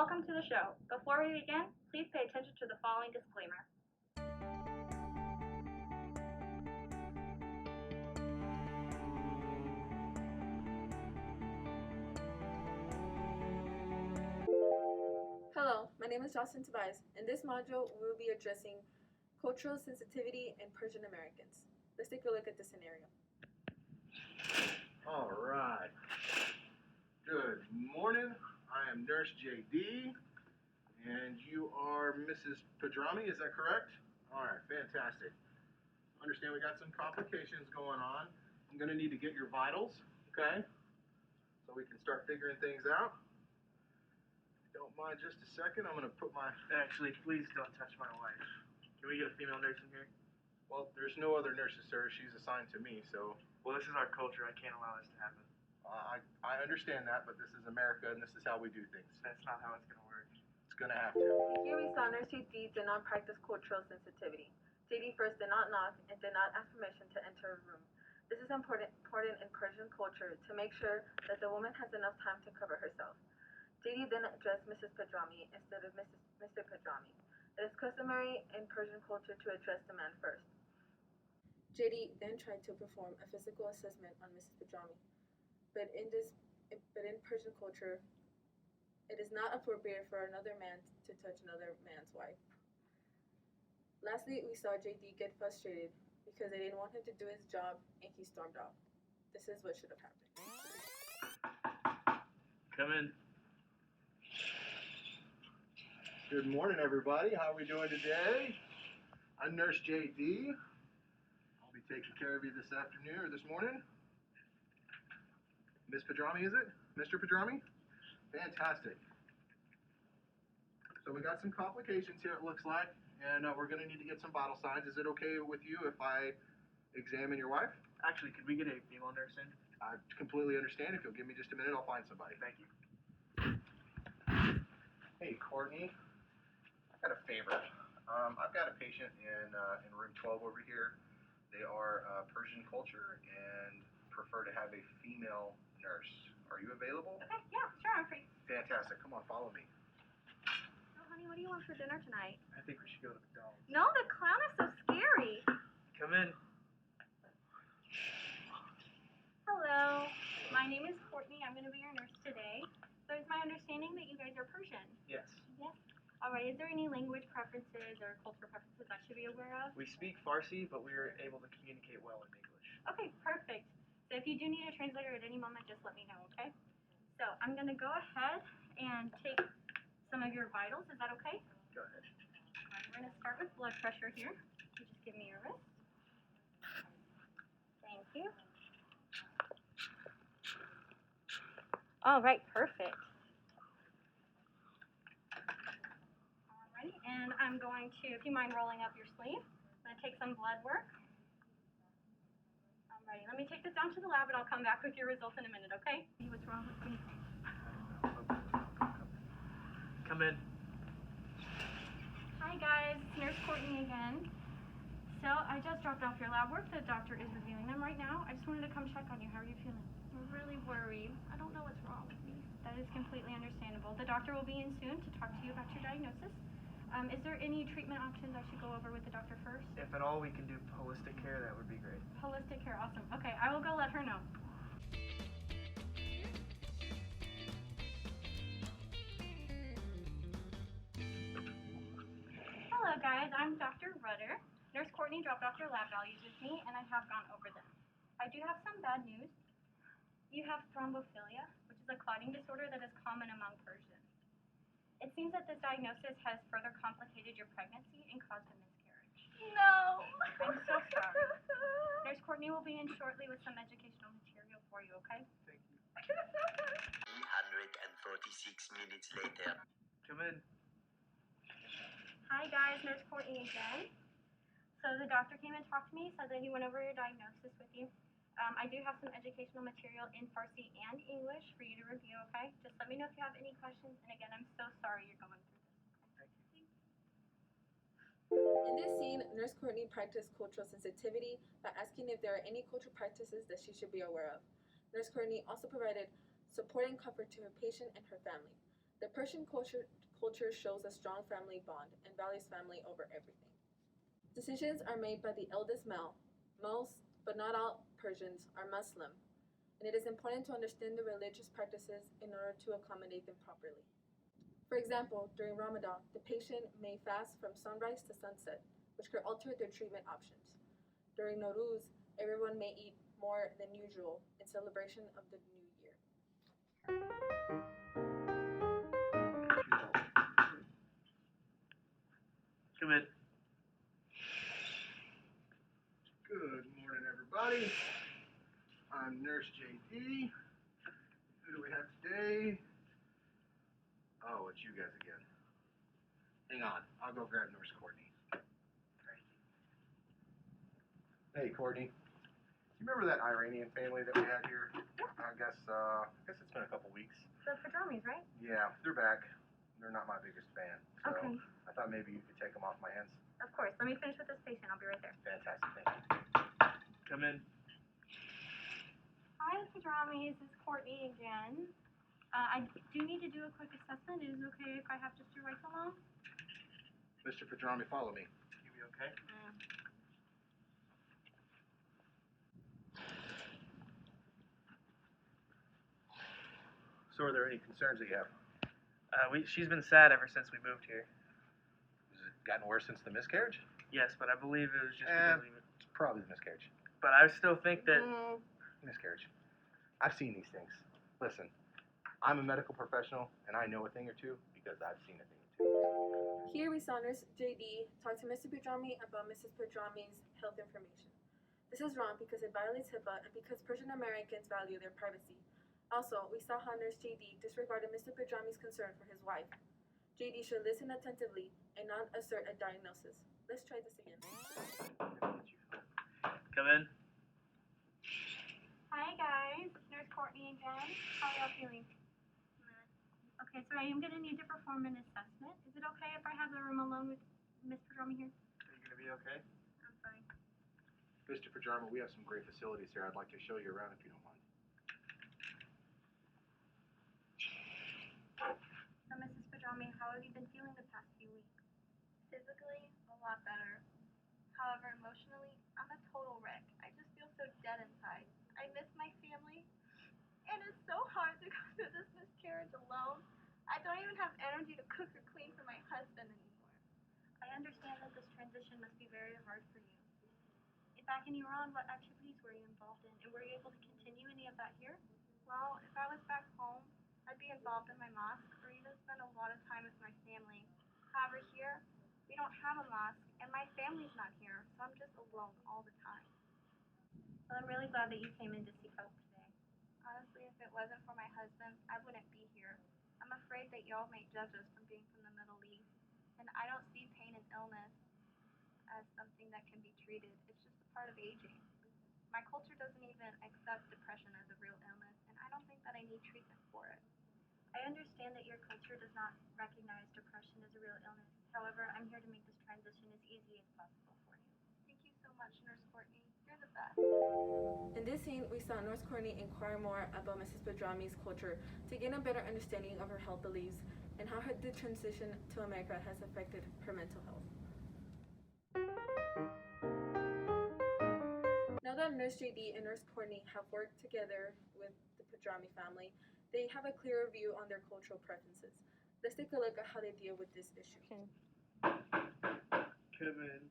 Welcome to the show. Before we begin, please pay attention to the following disclaimer. Hello, my name is Jocelyn Tobias. In this module, we will be addressing cultural sensitivity in Persian Americans. Let's take a look at the scenario. All right. Good morning. I am Nurse JD, and you are Mrs. Padrami, is that correct? All right, fantastic. Understand we got some complications going on. I'm going to need to get your vitals, okay? So we can start figuring things out. If you don't mind just a second, I'm going to put my... Actually, please don't touch my wife. Can we get a female nurse in here? Well, there's no other nurses, sir. She's assigned to me, so... Well, this is our culture. I can't allow this to happen. I understand that, but this is America, and this is how we do things. That's not how it's going to work. It's going to have to. Here we saw Nurse JD did not practice cultural sensitivity. JD first did not knock and did not ask permission to enter a room. This is important in Persian culture to make sure that the woman has enough time to cover herself. JD then addressed Mrs. Padrami instead of Mr. Padrami. It is customary in Persian culture to address the man first. JD then tried to perform a physical assessment on Mrs. Padrami. But in Persian culture, it is not appropriate for another man to touch another man's wife. Lastly, we saw JD get frustrated because they didn't want him to do his job and he stormed off. This is what should have happened. Come in. Good morning, everybody. How are we doing today? I'm Nurse JD. I'll be taking care of you this afternoon or this morning. Miss Padrami, is it? Mr. Padrami? Fantastic. So we got some complications here, it looks like, and we're going to need to get some vital signs. Is it okay with you if I examine your wife? Actually, could we get a female nurse in? I completely understand. If you'll give me just a minute, I'll find somebody. Thank you. Hey, Courtney. I got a favor. I've got a patient in room 12 over here. They are Persian culture and prefer to have a female nurse. Are you available? Okay, yeah, sure, I'm free. Fantastic. Come on, follow me. Oh, honey, what do you want for dinner tonight? I think we should go to McDonald's. No, the clown is so scary. Come in. Hello, my name is Courtney. I'm going to be your nurse today. So it's my understanding that you guys are Persian. Yes. Yes. All right, is there any language preferences or cultural preferences I should be aware of? We speak Farsi, but we are able to communicate well in English. Okay, perfect. So if you do need a translator at any moment, just let me know, okay? So I'm going to go ahead and take some of your vitals. Is that okay? Go ahead. All right, we're going to start with blood pressure here. You just give me your wrist. Thank you. All right, perfect. Alrighty, and I'm going to, if you mind rolling up your sleeve, I'm going to take some blood work. Alrighty, let me take this down to the lab and I'll come back with your results in a minute, okay? See what's wrong with me. Come in. Hi guys, it's Nurse Courtney again. So I just dropped off your lab work. The doctor is reviewing them right now. I just wanted to come check on you. How are you feeling? I'm really worried. I don't know what's wrong with me. That is completely understandable. The doctor will be in soon to talk to you about your diagnosis. Is there any treatment options I should go over with the doctor first? If at all we can do holistic care, that would be great. Holistic care, awesome. Okay, I will go let her know. Hello guys, I'm Dr. Rudder. Nurse Courtney dropped off your lab values with me and I have gone over them. I do have some bad news. You have thrombophilia, which is a clotting disorder that is common among Persians. It seems that this diagnosis has further complicated your pregnancy and caused a miscarriage. No! I'm so sorry. Nurse Courtney will be in shortly with some educational material for you, okay? Thank you. 346 minutes later. Come in. Hi guys, Nurse Courtney again. So the doctor came and talked to me, said that he went over your diagnosis with you. I do have some educational material in Farsi and English for you to review, okay? Just let me know if you have any questions. And again, I'm so sorry you're going through this. Thank you. In this scene, Nurse Courtney practiced cultural sensitivity by asking if there are any cultural practices that she should be aware of. Nurse Courtney also provided support and comfort to her patient and her family. The Persian culture shows a strong family bond and values family over everything. Decisions are made by the eldest male. Most, but not all, Persians are Muslim, and it is important to understand the religious practices in order to accommodate them properly. For example, during Ramadan, the patient may fast from sunrise to sunset, which could alter their treatment options. During Nowruz, everyone may eat more than usual in celebration of the new year. Come in. Good morning, everybody. I'm Nurse JD. Who do we have today? Oh, it's you guys again. Hang on, I'll go grab Nurse Courtney. Hey, Courtney. You remember that Iranian family that we had here? I guess it's been a couple weeks. The Pajamis, right? Yeah, they're back. They're not my biggest fan, so Okay. I thought maybe you could take them off my hands. Of course. Let me finish with this patient. I'll be right there. Fantastic, thank you. Come in. Hi, Pajamis. This is Courtney again. I do need to do a quick assessment. Is it okay if I have just your wife along? Mr. Padrami, follow me. You be okay? So are there any concerns that you have? She's been sad ever since we moved here. Has it gotten worse since the miscarriage? Yes, but I believe it was just It's probably the miscarriage. But I still think that. Miscarriage. I've seen these things. Listen, I'm a medical professional, and I know a thing or two because I've seen a thing or two. Here we saw Nurse JD talk to Mr. Padrami about Mrs. Padrami's health information. This is wrong because it violates HIPAA and because Persian Americans value their privacy. Also, we saw how Nurse JD disregarded Mr. Padrami's concern for his wife. JD should listen attentively and not assert a diagnosis. Let's try this again. Come in. Hi, guys. Nurse Courtney again. How are y'all feeling? Okay, so I am going to need to perform an assessment. Is it okay if I have the room alone with Miss Padrami here? Are you gonna be okay? I'm fine. Mr. Padrama, we have some great facilities here. I'd like to show you around if you don't mind. So, Mrs. Padrami, how have you been feeling the past few weeks? Physically, a lot better. However, emotionally, I'm a total wreck. I just feel so dead inside. I miss my family, and it's so hard to go through this miscarriage alone. I don't even have energy to cook or clean for my husband anymore. I understand that this transition must be very hard for you. Back in Iran, what activities were you involved in, and were you able to continue any of that here? Well, if I was back home, I'd be involved in my mosque or even spend a lot of time with my family. However, here, we don't have a mosque, and my family's not here, so I'm just alone all the time. Well, I'm really glad that you came in to seek help today. Honestly, if it wasn't for my husband, I wouldn't be here. I'm afraid that y'all might judge us from being from the Middle East, and I don't see pain and illness as something that can be treated. It's just a part of aging. My culture doesn't even accept depression as a real illness, and I don't think that I need treatment for it. I understand that your culture does not recognize depression as a real illness. However, I'm here to make this transition as easy as possible for you. Thank you so much, Nurse Courtney. You're the best. In this scene, we saw Nurse Courtney inquire more about Mrs. Padrami's culture to gain a better understanding of her health beliefs and how the transition to America has affected her mental health. Now that Nurse JD and Nurse Courtney have worked together with the Padrami family, they have a clearer view on their cultural preferences. Let's take a look at how they deal with this issue. Come in.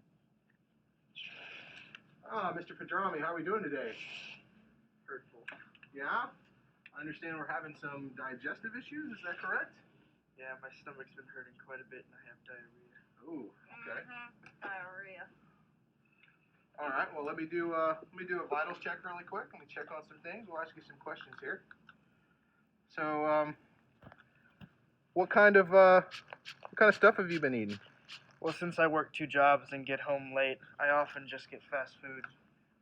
Ah, Mr. Padrami, how are we doing today? Hurtful. Yeah? I understand we're having some digestive issues, is that correct? Yeah, my stomach's been hurting quite a bit, and I have diarrhea. Ooh, okay. Diarrhea. All right, well, let me do a vitals check really quick. Let me check on some things. We'll ask you some questions here. So, what kind of stuff have you been eating? Well, since I work 2 jobs and get home late, I often just get fast food.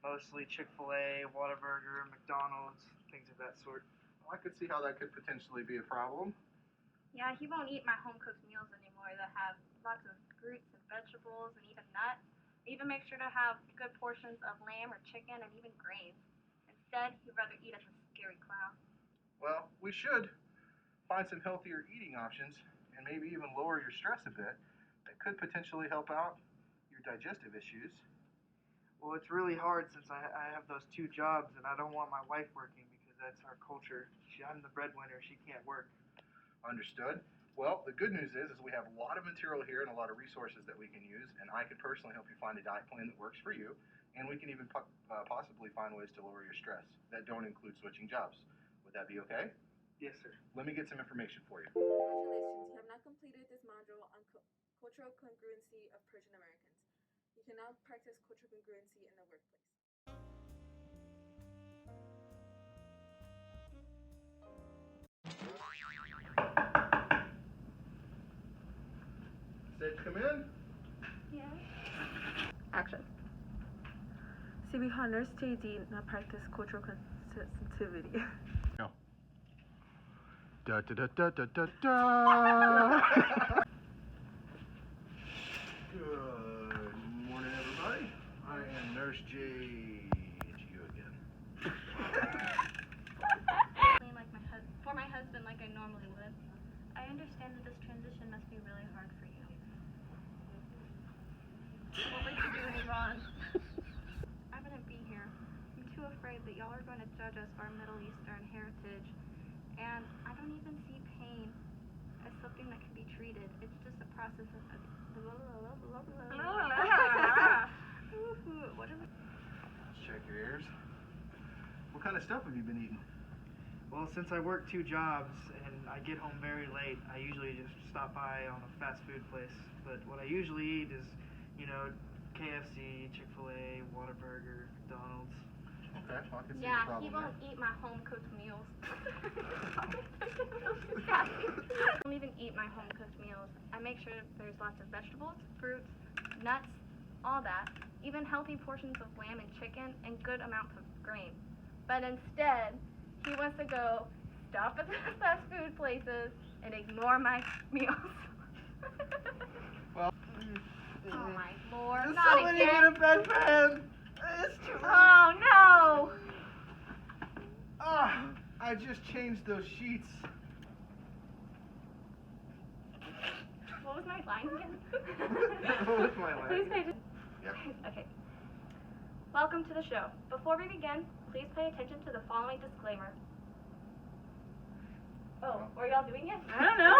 Mostly Chick-fil-A, Whataburger, McDonald's, things of that sort. Well, I could see how that could potentially be a problem. Yeah, he won't eat my home-cooked meals anymore that have lots of fruits and vegetables and even nuts. I even make sure to have good portions of lamb or chicken and even grains. Instead, he'd rather eat as a scary clown. Well, we should find some healthier eating options and maybe even lower your stress a bit that could potentially help out your digestive issues. Well, it's really hard since I have those two jobs and I don't want my wife working because that's our culture. I'm the breadwinner. She can't work. Understood. Well, the good news is we have a lot of material here and a lot of resources that we can use, and I can personally help you find a diet plan that works for you, and we can even possibly find ways to lower your stress that don't include switching jobs. Would that be okay? Yes, sir. Let me get some information for you. Congratulations, you have now completed this module on cultural congruency of Persian Americans. You can now practice cultural congruency in the workplace. Said come in. Yes. Action. CB Nurse JD now practice cultural sensitivity. No. Da da da da da da da. Good morning, everybody. I am Nurse J. It's you again. For my husband like I normally would. I understand that this transition must be really hard for you. What were you doing wrong? I wouldn't be here. I'm too afraid that y'all are going to judge us for our Middle Eastern heritage. And I don't even see pain as something that can be treated. It's just a process of... What is it? Let's check your ears. What kind of stuff have you been eating? Well, since I work two jobs and I get home very late, I usually just stop by on a fast food place. But what I usually eat is, KFC, Chick-fil-A, Whataburger, McDonald's. Okay, well, I can see the Yeah, problem he there. won't eat my home-cooked meals. I don't even eat my home-cooked meals. I make sure there's lots of vegetables, fruits, nuts, all that. Even healthy portions of lamb and chicken, and good amounts of grain. But instead, he wants to go stop at the fast food places and ignore my meals. Well, Oh my lord, not somebody again. get a bedpan! It's too late. Oh no! Ah, I just changed those sheets. What was my line again? What was my line? Please pay attention. Yep. Okay. Welcome to the show. Before we begin, please pay attention to the following disclaimer. Oh, were y'all doing it? I don't know.